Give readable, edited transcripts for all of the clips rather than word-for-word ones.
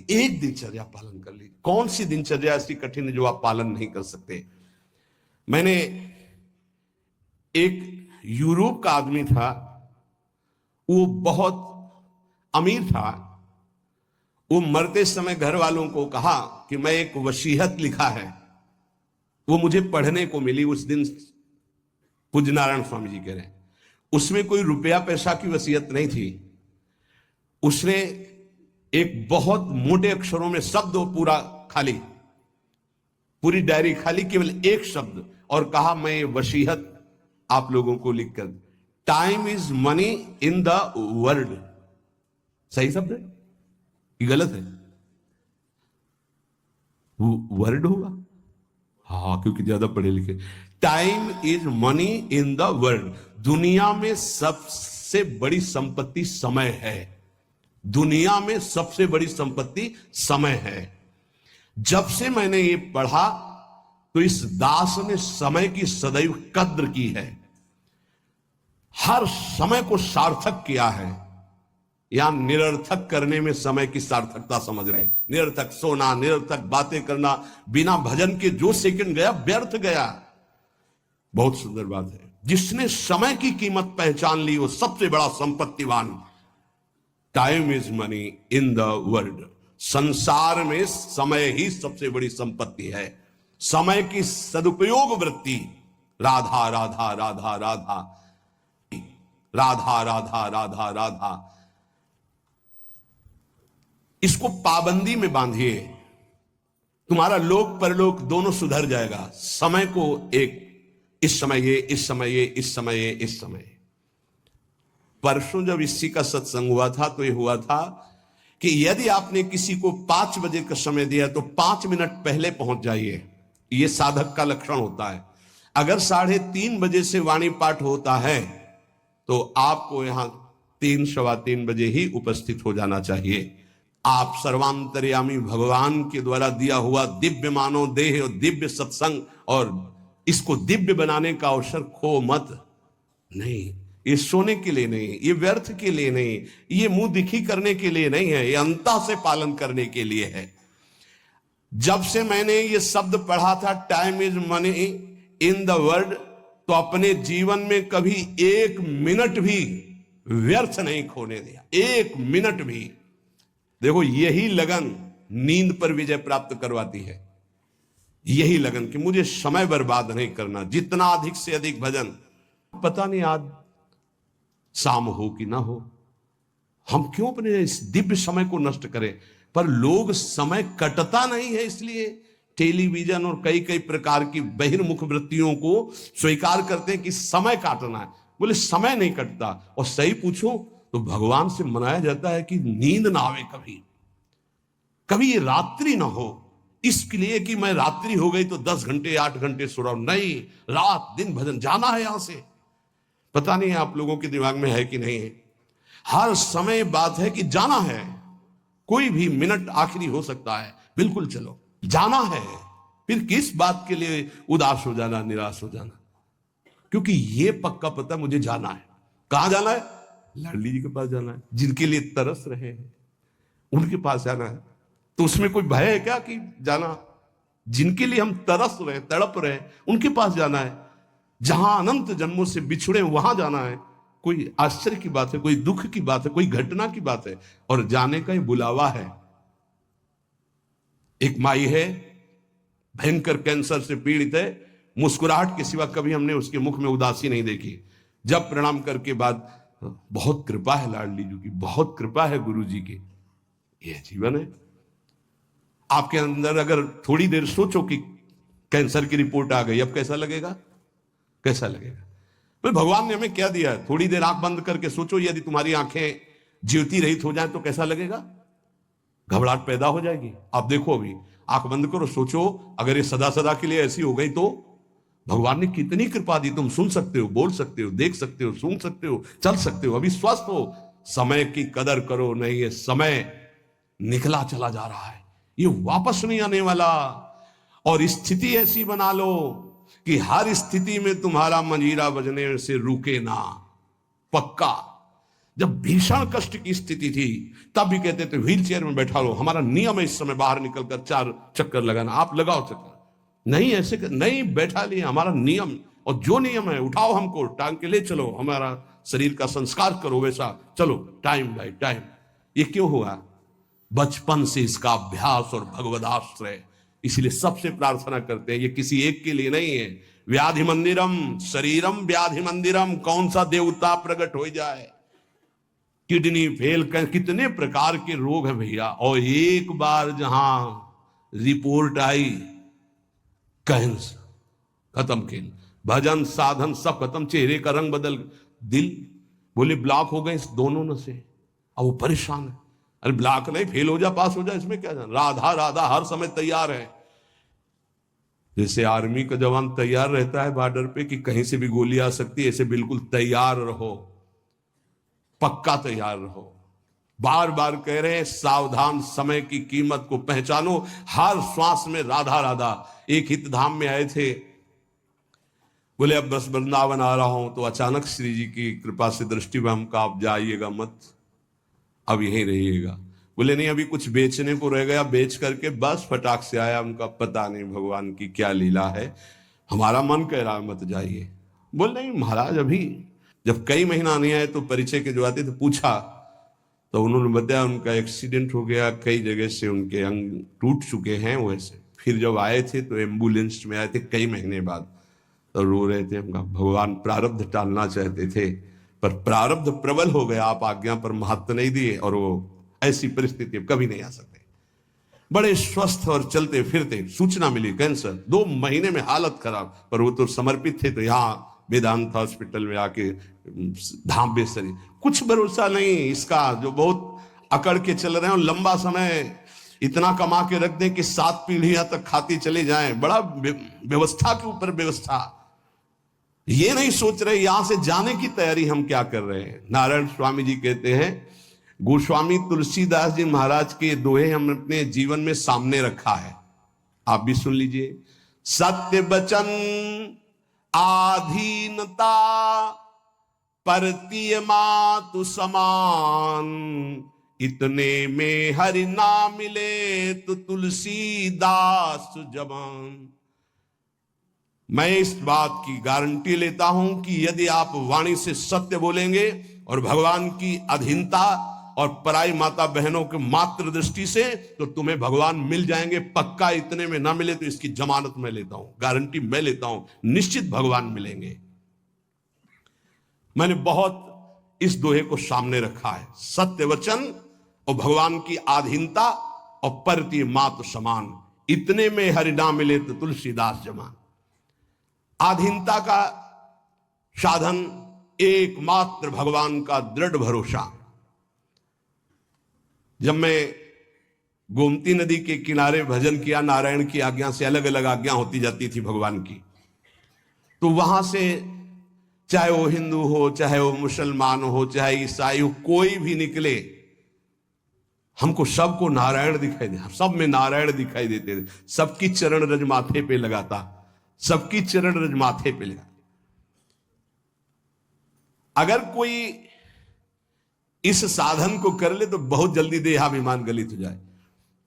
एक दिनचर्या पालन कर लीजिए। कौन सी दिनचर्या ऐसी कठिन है जो आप पालन नहीं कर सकते? मैंने एक यूरोप का आदमी था, वो बहुत अमीर था। वो मरते समय घर वालों को कहा कि मैं एक वसीयत लिखा है, वो मुझे पढ़ने को मिली उस दिन। पूज्य नारायण स्वामी जी कह रहे हैं उसमें कोई रुपया पैसा की वसीयत नहीं थी। उसने एक बहुत मोटे अक्षरों में शब्द पूरा खाली, पूरी डायरी खाली, केवल एक शब्द, और कहा मैं ये वसीयत आप लोगों को लिखकर, time is money in the world. सही शब्द है कि गलत है? वर्ड होगा, हाँ, क्योंकि ज्यादा पढ़े लिखे। Time is money in the world. दुनिया में सबसे बड़ी संपत्ति समय है। दुनिया में सबसे बड़ी संपत्ति समय है। जब से मैंने ये पढ़ा तो इस दास ने समय की सदैव कद्र की है, हर समय को सार्थक किया है। या निरर्थक करने में समय की सार्थकता समझ रहे हैं। निरर्थक सोना, निरर्थक बातें करना, बिना भजन के जो सेकंड गया व्यर्थ गया। बहुत सुंदर बात है। जिसने समय की कीमत पहचान ली वो सबसे बड़ा संपत्तिवान। Time is money in the world. संसार में समय ही सबसे बड़ी संपत्ति है। समय की सदुपयोग वृत्ति, राधा राधा राधा राधा राधा राधा राधा राधा, इसको पाबंदी में बांधिए, तुम्हारा लोक परलोक दोनों सुधर जाएगा। समय को एक, इस समय ये, इस समय ये, इस समय ये, इस समय। परसों जब इसी का सत्संग हुआ था तो ये हुआ था कि यदि आपने किसी को 5 बजे का समय दिया तो 5 मिनट पहले पहुंच जाइए। यह साधक का लक्षण होता है। अगर 3:30 बजे से वाणी पाठ होता है तो आपको यहां 3, सवा 3 बजे ही उपस्थित हो जाना चाहिए। आप सर्वांतर्यामी भगवान के द्वारा दिया हुआ दिव्य मानव देह और दिव्य सत्संग और इसको दिव्य बनाने का अवसर खो मत। नहीं, ये सोने के लिए नहीं, ये व्यर्थ के लिए नहीं, ये मुंह दिखी करने के लिए नहीं है, ये अंतः से पालन करने के लिए है। जब से मैंने ये शब्द पढ़ा था time is money in the world, तो अपने जीवन में कभी 1 मिनट भी व्यर्थ नहीं खोने दिया। 1 मिनट भी। देखो, यही लगन नींद पर विजय प्राप्त करवाती है। यही लगन कि मुझे समय बर्बाद नहीं करना, जितना अधिक से अधिक भजन। पता नहीं आज शाम हो कि ना हो, हम क्यों अपने इस दिव्य समय को नष्ट करें? पर लोग समय कटता नहीं है इसलिए टेलीविजन और कई कई प्रकार की बहिर्मुख वृत्तियों को स्वीकार करते हैं कि समय काटना है। बोले समय नहीं कटता। और सही पूछो तो भगवान से मनाया जाता है कि नींद ना आवे, कभी कभी ये रात्रि ना हो, इसके लिए कि मैं रात्रि हो गई तो 10 घंटे 8 घंटे सो रहा हूं। नहीं, रात दिन भजन, जाना है यहां से। पता नहीं आप लोगों के दिमाग में है कि नहीं है। हर समय बात है कि जाना है। कोई भी मिनट आखिरी हो सकता है। बिल्कुल चलो, जाना है। फिर किस बात के लिए उदास हो जाना, निराश हो जाना? क्योंकि ये पक्का पता मुझे जाना है। कहां जाना है? लाडली जी के पास जाना है, जिनके लिए तरस रहे हैं उनके पास जाना है। तो उसमें कोई भय है क्या कि जाना? जिनके लिए हम तरस रहे, तड़प रहे, उनके पास जाना है। जहां अनंत जन्मों से बिछुड़े वहां जाना है। कोई आश्चर्य की बात है, कोई दुख की बात है, कोई घटना की बात है, और जाने का ही बुलावा है। एक माई है, भयंकर कैंसर से पीड़ित है। मुस्कुराहट के सिवा कभी हमने उसके मुख में उदासी नहीं देखी। जब प्रणाम करके बाद, बहुत कृपा है लाडली जी की, बहुत कृपा है गुरु जी की। यह जीवन है। आपके अंदर अगर थोड़ी देर सोचो कि कैंसर की रिपोर्ट आ गई, अब कैसा लगेगा? कैसा लगेगा? तो भगवान ने हमें क्या दिया है? थोड़ी देर आंख बंद करके सोचो, यदि तुम्हारी आंखें ज्योति रहित हो जाए तो कैसा लगेगा? घबराहट पैदा हो जाएगी। आप देखो, अभी आंख बंद करो, सोचो अगर ये सदा सदा के लिए ऐसी हो गई तो भगवान ने कितनी कृपा दी। तुम सुन सकते हो, बोल सकते हो, देख सकते हो, सूंघ सकते हो, चल सकते हो, अभी स्वस्थ हो। समय की कदर करो। नहीं, ये समय निकला चला जा रहा है, ये वापस नहीं आने वाला। और स्थिति ऐसी बना लो कि हर स्थिति में तुम्हारा मंजीरा बजने से रुके ना। पक्का जब भीषण कष्ट की स्थिति थी तब भी कहते थे व्हील चेयर में बैठा लो, हमारा नियम है इस समय बाहर निकलकर 4 चक्कर लगाना, आप लगाओ चक्कर। नहीं ऐसे नहीं, बैठा लिए, हमारा नियम, और जो नियम है उठाओ, हमको टांग के ले चलो, हमारा शरीर का संस्कार करो, वैसा चलो, टाइम बाय टाइम। ये क्यों हुआ? बचपन से इसका अभ्यास और भगवदाश्रय। इसलिए सबसे प्रार्थना करते हैं, ये किसी एक के लिए नहीं है। व्याधि मंदिरम शरीरम व्याधि मंदिरम, कौन सा देवता प्रकट हो जाए, किडनी फेल, कितने प्रकार के रोग हैं भैया। और एक बार जहां रिपोर्ट आई कैंसर, खत्म खेल, भजन साधन सब खत्म, चेहरे का रंग बदल, दिल बोले ब्लॉक हो गए इस दोनों नसें। अब वो परेशान है, अरे ब्लॉक नहीं, फेल हो जा पास हो जा, इसमें क्या जाना, राधा राधा हर समय तैयार है। जैसे आर्मी का जवान तैयार रहता है बॉर्डर पे कि कहीं से भी गोली आ सकती है, ऐसे बिल्कुल तैयार रहो, पक्का तैयार रहो। बार बार कह रहे हैं सावधान, समय की कीमत को पहचानो, हर श्वास में राधा राधा। एक हित धाम में आए थे, बोले अब बस वृंदावन आ रहा हूं, तो अचानक श्री जी की कृपा से दृष्टि में हमका, आप जाइएगा मत, अब यहीं रहिएगा। बोले नहीं अभी कुछ बेचने को रह गया, बेच करके बस फटाक से आया। उनका पता नहीं भगवान की क्या लीला है, हमारा मन कह रहा है मत जाइए। बोल नहीं महाराज, अभी जब कई महीना नहीं आए तो परिचय के जो आते थे पूछा, तो उन्होंने बताया उनका एक्सीडेंट हो गया, कई जगह से उनके अंग टूट चुके हैं वैसे। फिर जब आए थे तो एम्बुलेंस में आए थे कई महीने बाद, तो रो रहे थे। हमका भगवान प्रारब्ध टालना चाहते थे पर प्रारब्ध प्रबल हो गया, आप आज्ञा पर महत्व नहीं दिए, और वो ऐसी परिस्थिति कभी नहीं आ सकते। बड़े स्वस्थ और चलते फिरते, सूचना मिली कैंसर, 2 महीने में हालत खराब, पर वो तो समर्पित थे, तो यहाँ वेदांत हॉस्पिटल में आके धाम बेसरी, कुछ भरोसा नहीं इसका, जो बहुत अकड़ के चल रहे हैं, लंबा समय इतना कमा के रख दें कि 7 पीढ़ियां तक खाती चली जाएं, बड़ा व्यवस्था के ऊपर व्यवस्था। ये नहीं सोच रहे यहां से जाने की तैयारी हम क्या कर रहे हैं। नारायण स्वामी जी कहते हैं, गोस्वामी तुलसीदास जी महाराज के दोहे हम अपने जीवन में सामने रखा है, आप भी सुन लीजिए। सत्य वचन आधीनता परतीय मातु समान, इतने में हरि ना मिले तो तुलसीदास जवान। मैं इस बात की गारंटी लेता हूं कि यदि आप वाणी से सत्य बोलेंगे और भगवान की अधीनता और पराई माता बहनों के मात्र दृष्टि से, तो तुम्हें भगवान मिल जाएंगे पक्का। इतने में ना मिले तो इसकी जमानत मैं लेता हूं, गारंटी मैं लेता हूं, निश्चित भगवान मिलेंगे। मैंने बहुत इस दोहे को सामने रखा है, सत्य वचन और भगवान की आधीनता और परती मात समान, इतने में हरि ना मिले तो तुलसीदास जमान। आधीनता का साधन एकमात्र भगवान का दृढ़ भरोसा। जब मैं गोमती नदी के किनारे भजन किया, नारायण की आज्ञा से, अलग अलग आज्ञा होती जाती थी भगवान की, तो वहां से चाहे वो हिंदू हो, चाहे वो मुसलमान हो, चाहे ईसाई हो, कोई भी निकले, हमको सबको नारायण दिखाई दे, सब में नारायण दिखाई देते थे। सबकी चरण रज माथे पे लगाता, सबकी चरण रज माथे पे लगा। अगर कोई इस साधन को कर ले तो बहुत जल्दी देहाभिमान गलित हो जाए।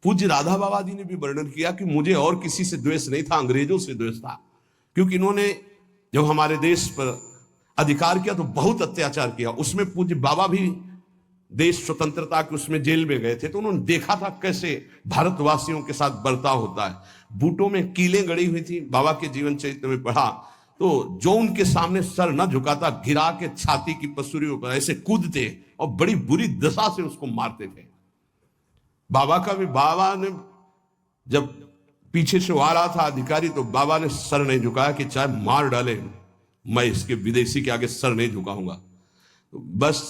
पूज्य राधा बाबा जी ने भी वर्णन किया कि मुझे और किसी से द्वेष नहीं था, अंग्रेजों से द्वेष था, क्योंकि इन्होंने जब हमारे देश पर अधिकार किया तो बहुत अत्याचार किया। उसमें पूज्य बाबा भी देश स्वतंत्रता के उसमें जेल में गए थे, तो उन्होंने देखा था कैसे भारतवासियों के साथ बर्ताव होता है। बूटों में कीलें गड़ी हुई थी, बाबा के जीवन चरित्र में पढ़ा, तो जो उनके सामने सर न झुकाता, गिरा के छाती की पसुरियों पर ऐसे कूदते और बड़ी बुरी दशा से उसको मारते थे। बाबा का भी, बाबा ने जब पीछे से आ रहा था अधिकारी, तो बाबा ने सर नहीं झुकाया कि चाहे मार डाले, मैं इसके विदेशी के आगे सर नहीं झुकाऊंगा। तो बस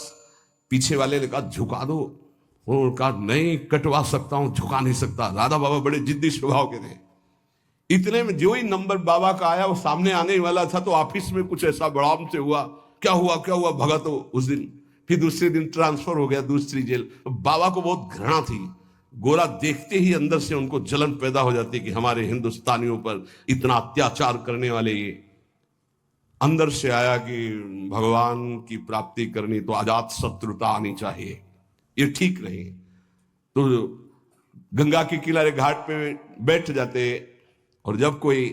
पीछे वाले ने कहा झुका दो, उन्होंने कहा नहीं कटवा सकता हूं, झुका नहीं सकता। राधा बाबा बड़े जिद्दी स्वभाव के थे। इतने में जो ही नंबर बाबा का आया, वो सामने आने वाला था, तो ऑफिस में कुछ ऐसा बड़ाम से हुआ, क्या हुआ क्या हुआ, भगा। तो उस दिन फिर दूसरे दिन ट्रांसफर हो गया दूसरी जेल। तो बाबा को बहुत घृणा थी, गोरा देखते ही अंदर से उनको जलन पैदा हो जाती कि हमारे हिंदुस्तानियों पर इतना अत्याचार करने वाले ये। अंदर से आया कि भगवान की प्राप्ति करनी तो अजात शत्रुता आनी चाहिए, ये ठीक नहीं। तो गंगा के किनारे घाट पे बैठ जाते, और जब कोई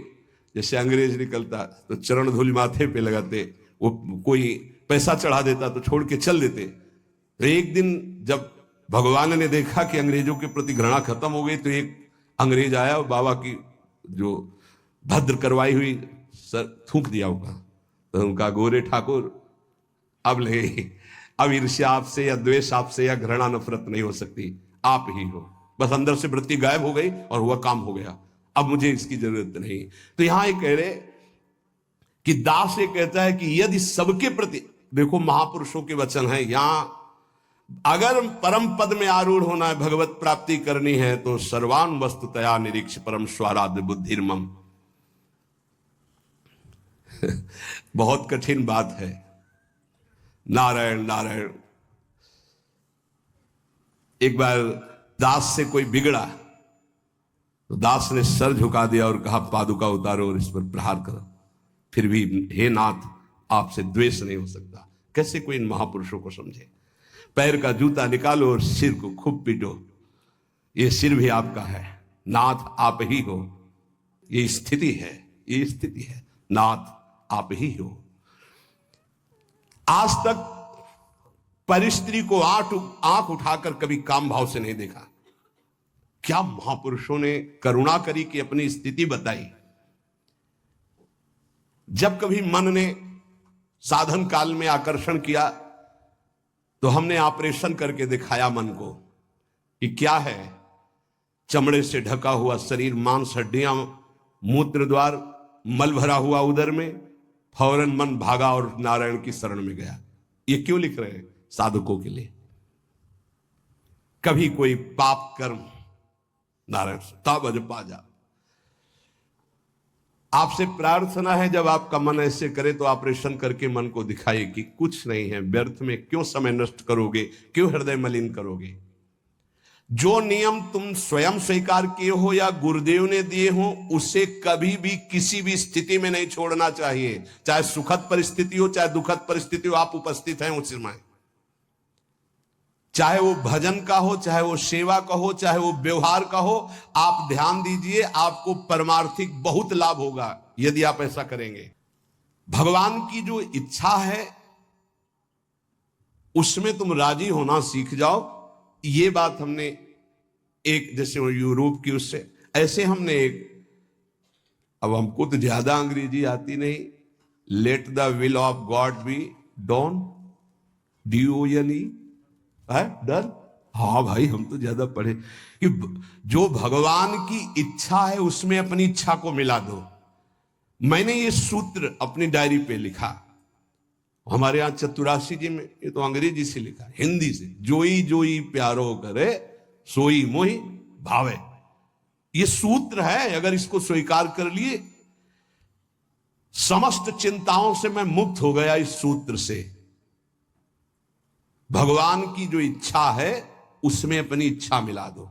जैसे अंग्रेज निकलता तो चरण धूलि माथे पे लगाते, वो कोई पैसा चढ़ा देता तो छोड़ के चल देते। तो एक दिन जब भगवान ने देखा कि अंग्रेजों के प्रति घृणा खत्म हो गई, तो एक अंग्रेज आया और बाबा की जो भद्र करवाई हुई सर थूक दिया होगा। तो उनका, गोरे ठाकुर अब ले, अब ईर्ष्या आपसे या द्वेष आपसे या घृणा नफरत नहीं हो सकती, आप ही हो। बस अंदर से वृत्ति गायब हो गई और हुआ काम हो गया, अब मुझे इसकी जरूरत नहीं। तो यहां ये कह रहे कि दास ये कहता है कि यदि सबके प्रति, देखो महापुरुषों के वचन है यहां, अगर परम पद में आरूढ़ होना है, भगवत प्राप्ति करनी है, तो सर्वान वस्तुतया निरीक्ष परम स्वाराध्य बुद्धिर्मम। बहुत कठिन बात है। नारायण नारायण। एक बार दास से कोई बिगड़ा तो दास ने सर झुका दिया और कहा, पादुका उतारो और इस पर प्रहार करो। फिर भी हे नाथ, आपसे द्वेष नहीं हो सकता। कैसे कोई इन महापुरुषों को समझे। पैर का जूता निकालो और सिर को खूब पीटो, ये सिर भी आपका है, नाथ आप ही हो। ये स्थिति है, ये स्थिति है, नाथ आप ही हो। आज तक परिस्त्री को आंख उठाकर कभी काम भाव से नहीं देखा। क्या महापुरुषों ने करुणा करी कि अपनी स्थिति बताई। जब कभी मन ने साधन काल में आकर्षण किया तो हमने ऑपरेशन करके दिखाया मन को कि क्या है। चमड़े से ढका हुआ शरीर, मांस हड्डियां, मूत्र द्वार, मल भरा हुआ उदर में, फौरन मन भागा और नारायण की शरण में गया। ये क्यों लिख रहे हैं? साधकों के लिए। कभी कोई पाप कर्म, नारायण तब अज पा जा। आपसे प्रार्थना है जब आपका मन ऐसे करे तो ऑपरेशन करके मन को दिखाइए कि कुछ नहीं है, व्यर्थ में क्यों समय नष्ट करोगे, क्यों हृदय मलिन करोगे। जो नियम तुम स्वयं स्वीकार किए हो या गुरुदेव ने दिए हो, उसे कभी भी किसी भी स्थिति में नहीं छोड़ना चाहिए। चाहे सुखद परिस्थिति हो, चाहे दुखद परिस्थिति हो, आप उपस्थित हैं उस समय। चाहे वो भजन का हो, चाहे वो सेवा का हो, चाहे वो व्यवहार का हो, आप ध्यान दीजिए, आपको परमार्थिक बहुत लाभ होगा यदि आप ऐसा करेंगे। भगवान की जो इच्छा है उसमें तुम राजी होना सीख जाओ। ये बात हमने एक, जैसे वो यूरोप की, उससे ऐसे हमने एक, अब हमको तो ज्यादा अंग्रेजी आती नहीं, let the will of God be done, DONE है डर। हाँ भाई, हम तो ज्यादा पढ़े कि जो भगवान की इच्छा है उसमें अपनी इच्छा को मिला दो। मैंने ये सूत्र अपनी डायरी पे लिखा। हमारे यहां चतुराशी जी में, ये तो अंग्रेजी से लिखा, हिंदी से, जोई जोई प्यारो करे सोई मोहि भावे। ये सूत्र है, अगर इसको स्वीकार कर लिए, समस्त चिंताओं से मैं मुक्त हो गया इस सूत्र से। भगवान की जो इच्छा है उसमें अपनी इच्छा मिला दो।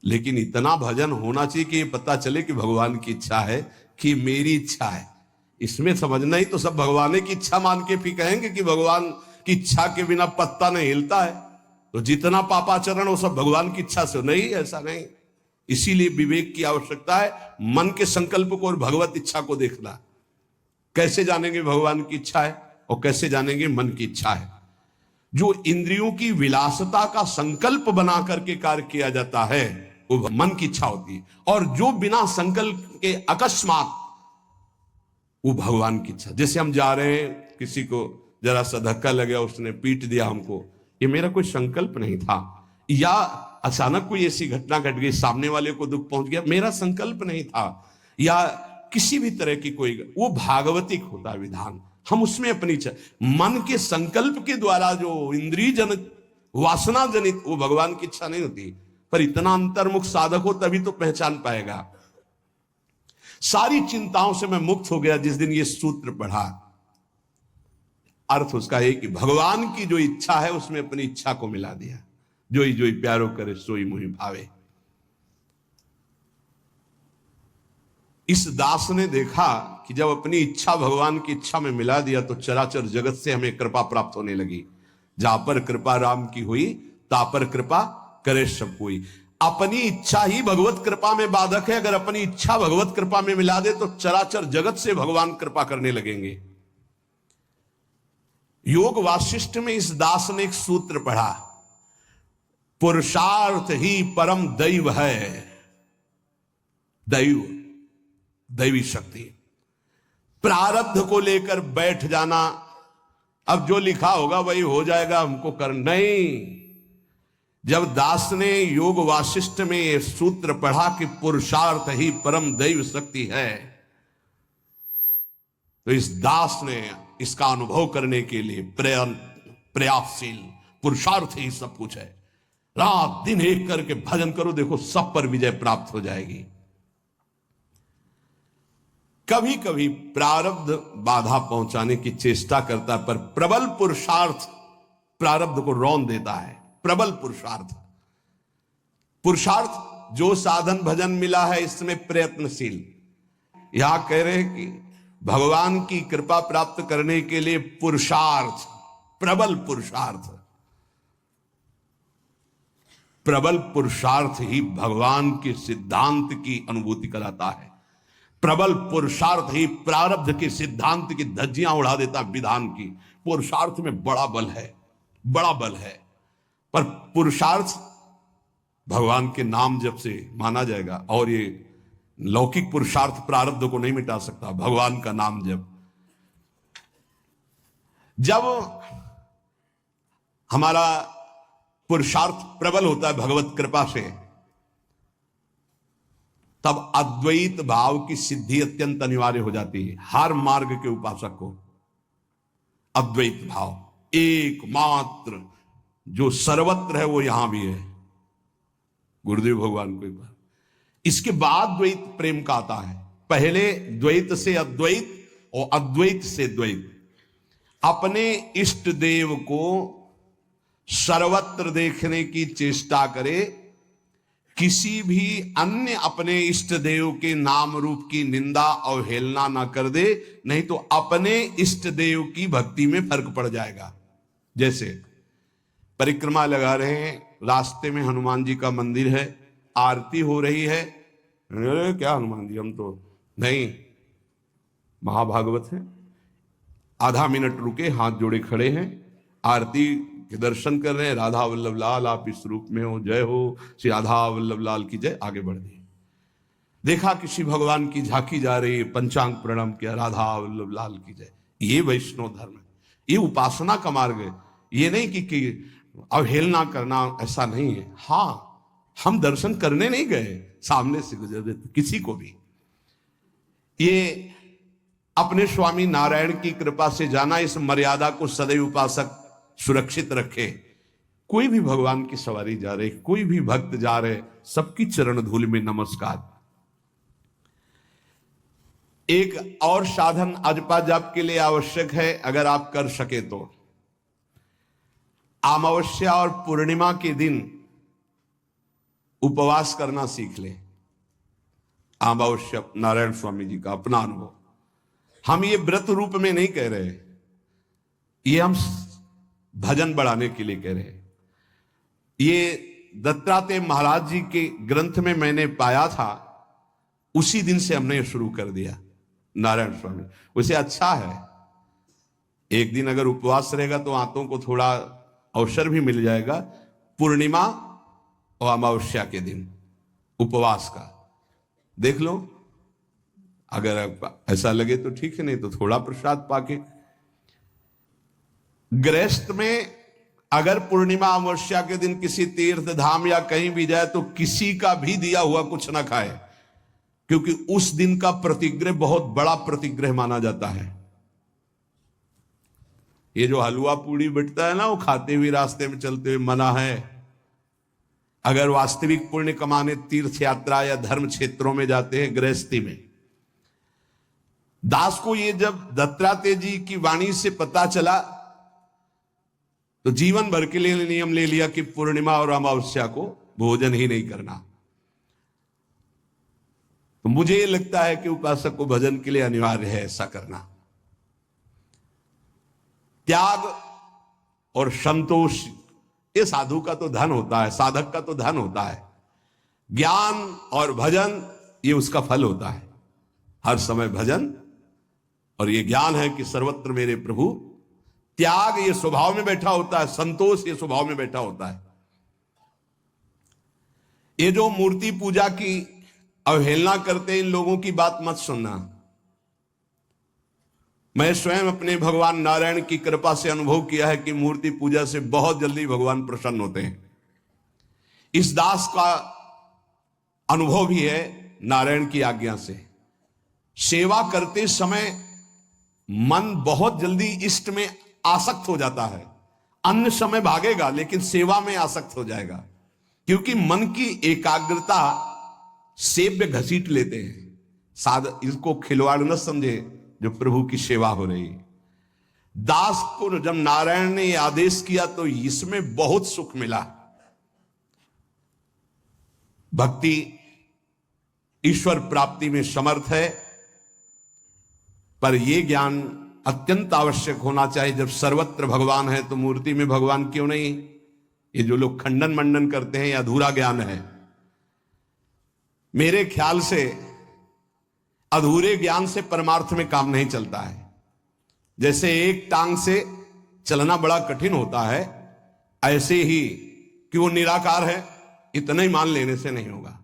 लेकिन इतना भजन होना चाहिए कि ये पता चले कि भगवान की इच्छा है कि मेरी इच्छा है। इसमें समझना ही तो सब भगवान की इच्छा मान के फिर कहेंगे कि भगवान की इच्छा के बिना पत्ता नहीं हिलता है, तो जितना पापाचरण वो सब भगवान की इच्छा से नहीं, ऐसा नहीं। इसीलिए विवेक की आवश्यकता है, मन के संकल्प को और भगवत इच्छा को देखना। कैसे जानेंगे भगवान की इच्छा है और कैसे जानेंगे मन की इच्छा है। जो इंद्रियों की विलासता का संकल्प बना करके कार्य किया जाता है वो मन की इच्छा होती है, और जो बिना संकल्प के अकस्मात, वो भगवान की इच्छा। जैसे हम जा रहे हैं, किसी को जरा सा धक्का लगा, उसने पीट दिया हमको, ये मेरा कोई संकल्प नहीं था, या अचानक कोई ऐसी घटना घट गई, सामने वाले को दुख पहुंच गया, मेरा संकल्प नहीं था, या किसी भी तरह की कोई, वो भागवतिक होता है विधान। हम उसमें अपनी मन के संकल्प के द्वारा जो इंद्रिय जनित, वासना जनित, वो भगवान की इच्छा नहीं होती। पर इतना अंतर्मुख साधक हो तभी तो पहचान पाएगा। सारी चिंताओं से मैं मुक्त हो गया जिस दिन ये सूत्र पढ़ा। अर्थ उसका है कि भगवान की जो इच्छा है उसमें अपनी इच्छा को मिला दिया। जोई जोई प्यारो करे सोई मोहि भावे। इस दास ने देखा कि जब अपनी इच्छा भगवान की इच्छा में मिला दिया तो चराचर जगत से हमें कृपा प्राप्त होने लगी। जहां पर कृपा राम की हुई ता पर कृपा करे सब कोई। अपनी इच्छा ही भगवत कृपा में बाधक है। अगर अपनी इच्छा भगवत कृपा में मिला दे तो चराचर जगत से भगवान कृपा करने लगेंगे। योग वासिष्ठ में इस दास ने एक सूत्र पढ़ा, पुरुषार्थ ही परम दैव है। दैव, दैवी शक्ति। प्रारब्ध को लेकर बैठ जाना, अब जो लिखा होगा वही हो जाएगा, हमको कर नहीं। जब दास ने योग वासिष्ठ में यह सूत्र पढ़ा कि पुरुषार्थ ही परम दैव शक्ति है, तो इस दास ने इसका अनुभव करने के लिए प्रयासशील, पुरुषार्थ ही सब कुछ है। रात दिन एक करके भजन करो, देखो सब पर विजय प्राप्त हो जाएगी। कभी कभी प्रारब्ध बाधा पहुंचाने की चेष्टा करता है, पर प्रबल पुरुषार्थ प्रारब्ध को रौंद देता है। प्रबल पुरुषार्थ, पुरुषार्थ जो साधन भजन मिला है इसमें प्रयत्नशील। यहां कह रहे हैं कि भगवान की कृपा प्राप्त करने के लिए पुरुषार्थ, प्रबल पुरुषार्थ, प्रबल पुरुषार्थ ही भगवान के सिद्धांत की अनुभूति कराता है। प्रबल पुरुषार्थ ही प्रारब्ध के सिद्धांत की धज्जियां उड़ा देता विधान की। पुरुषार्थ में बड़ा बल है, बड़ा बल है। पर पुरुषार्थ भगवान के नाम जप से माना जाएगा, और ये लौकिक पुरुषार्थ प्रारब्ध को नहीं मिटा सकता। भगवान का नाम जप, जब हमारा पुरुषार्थ प्रबल होता है भगवत कृपा से, तब अद्वैत भाव की सिद्धि अत्यंत अनिवार्य हो जाती है। हर मार्ग के उपासक को अद्वैत भाव, एकमात्र जो सर्वत्र है वो यहां भी है, गुरुदेव भगवान को एक बार। इसके बाद द्वैत प्रेम का आता है। पहले द्वैत से अद्वैत और अद्वैत से द्वैत। अपने इष्ट देव को सर्वत्र देखने की चेष्टा करे, किसी भी अन्य अपने इष्ट देव के नाम रूप की निंदा अवहेलना ना कर दे, नहीं तो अपने इष्ट देव की भक्ति में फर्क पड़ जाएगा। जैसे परिक्रमा लगा रहे हैं, रास्ते में हनुमान जी का मंदिर है, आरती हो रही है, क्या हनुमान जी, हम तो नहीं, महाभागवत है। आधा मिनट रुके, हाथ जोड़े खड़े हैं, आरती के दर्शन कर रहे हैं, राधा वल्लभ लाल आप इस रूप में हो, जय हो श्री राधा वल्लभ लाल की जय। आगे बढ़ दिए, देखा किसी भगवान की झांकी जा रही है, पंचांग प्रणाम किया, राधा वल्लभ लाल की जय। ये वैष्णव धर्म है, ये उपासना का मार्ग है। ये नहीं कि अवहेलना करना, ऐसा नहीं है। हाँ, हम दर्शन करने नहीं गए, सामने से गुजर देते किसी को भी। ये अपने स्वामी नारायण की कृपा से जाना, इस मर्यादा को सदैव उपासक सुरक्षित रखे। कोई भी भगवान की सवारी जा रहे, कोई भी भक्त जा रहे, सबकी चरण धूल में नमस्कार। एक और साधन अजपा जाप के लिए आवश्यक है, अगर आप कर सके तो अमावस्या और पूर्णिमा के दिन उपवास करना सीख ले। अमावस्या नारायण स्वामी जी का अपना अनुभव, हम ये व्रत रूप में नहीं कह रहे, ये हम भजन बढ़ाने के लिए कह रहे हैं। ये दत्तात्रेय महाराज जी के ग्रंथ में मैंने पाया था, उसी दिन से हमने शुरू कर दिया। नारायण स्वामी उसे अच्छा है, एक दिन अगर उपवास रहेगा तो आंतों को थोड़ा अवसर भी मिल जाएगा। पूर्णिमा और अमावस्या के दिन उपवास का देख लो, अगर ऐसा लगे तो ठीक है, नहीं तो थोड़ा प्रसाद पाके। गृहस्थ में अगर पूर्णिमा अमावस्या के दिन किसी तीर्थ धाम या कहीं भी जाए तो किसी का भी दिया हुआ कुछ ना खाए, क्योंकि उस दिन का प्रतिग्रह बहुत बड़ा प्रतिग्रह माना जाता है। ये जो हलवा पूड़ी बिटता है ना, वो खाते हुए रास्ते में चलते हुए मना है। अगर वास्तविक पुण्य कमाने तीर्थ यात्रा या धर्म क्षेत्रों में जाते हैं गृहस्थी में। दास को ये जब दत्तात्रेय जी की वाणी से पता चला तो जीवन भर के लिए नियम ले लिया कि पूर्णिमा और अमावस्या को भोजन ही नहीं करना। तो मुझे ये लगता है कि उपासक को भजन के लिए अनिवार्य है ऐसा करना। त्याग और संतोष ये साधु का तो धन होता है, साधक का तो धन होता है। ज्ञान और भजन ये उसका फल होता है। हर समय भजन और ये ज्ञान है कि सर्वत्र मेरे प्रभु। त्याग ये स्वभाव में बैठा होता है, संतोष ये स्वभाव में बैठा होता है। ये जो मूर्ति पूजा की अवहेलना करते हैं, इन लोगों की बात मत सुनना। मैं स्वयं अपने भगवान नारायण की कृपा से अनुभव किया है कि मूर्ति पूजा से बहुत जल्दी भगवान प्रसन्न होते हैं। इस दास का अनुभव भी है नारायण की आज्ञा से। सेवा करते समय मन बहुत जल्दी इष्ट में आसक्त हो जाता है। अन्य समय भागेगा लेकिन सेवा में आसक्त हो जाएगा, क्योंकि मन की एकाग्रता सेव्य घसीट लेते हैं। इसको खिलवाड़ न समझे जो प्रभु की सेवा हो रही है। दास को जब नारायण ने यह आदेश किया तो इसमें बहुत सुख मिला। भक्ति ईश्वर प्राप्ति में समर्थ है, पर यह ज्ञान अत्यंत आवश्यक होना चाहिए। जब सर्वत्र भगवान है तो मूर्ति में भगवान क्यों नहीं? ये जो लोग खंडन मंडन करते हैं, यह अधूरा ज्ञान है। मेरे ख्याल से अधूरे ज्ञान से परमार्थ में काम नहीं चलता है। जैसे एक टांग से चलना बड़ा कठिन होता है, ऐसे ही कि वो निराकार है इतना ही मान लेने से नहीं होगा।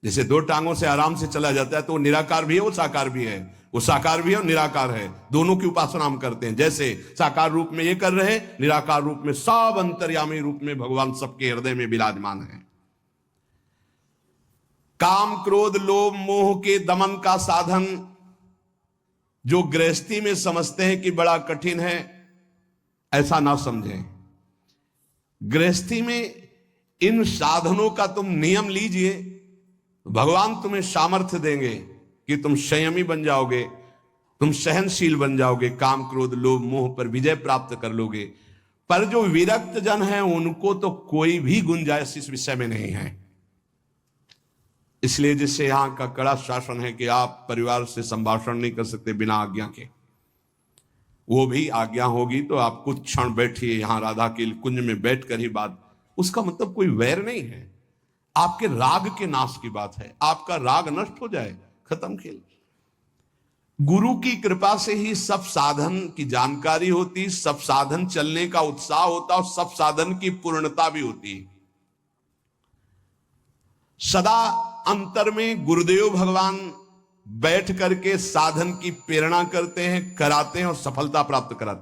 जैसे दो टांगों से आराम से चला जाता है तो वो निराकार भी है, वो साकार भी है। वो साकार भी है और निराकार है, दोनों की उपासना हम करते हैं। जैसे साकार रूप में ये कर रहे हैं, निराकार रूप में सब अंतर्यामी रूप में भगवान सबके हृदय में विराजमान है। काम क्रोध लोभ मोह के दमन का साधन जो गृहस्थी में समझते हैं कि बड़ा कठिन है, ऐसा ना समझें। गृहस्थी में इन साधनों का तुम नियम लीजिए, भगवान तुम्हें सामर्थ्य देंगे कि तुम संयमी बन जाओगे, तुम सहनशील बन जाओगे, काम क्रोध लोभ मोह पर विजय प्राप्त कर लोगे। पर जो विरक्त जन है उनको तो कोई भी गुंजाइश इस विषय में नहीं है। इसलिए जिससे यहां का कड़ा शासन है कि आप परिवार से संभाषण नहीं कर सकते बिना आज्ञा के। वो भी आज्ञा होगी तो आप कुछ क्षण बैठिए यहां राधा के कुंज में बैठकर ही बात। उसका मतलब कोई वैर नहीं है, आपके राग के नाश की बात है। आपका राग नष्ट हो जाए, खत्म खेल। गुरु की कृपा से ही सब साधन की जानकारी होती, सब साधन चलने का उत्साह होता और सब साधन की पूर्णता भी होती। सदा अंतर में गुरुदेव भगवान बैठ करके साधन की प्रेरणा करते हैं, कराते हैं और सफलता प्राप्त कराते हैं।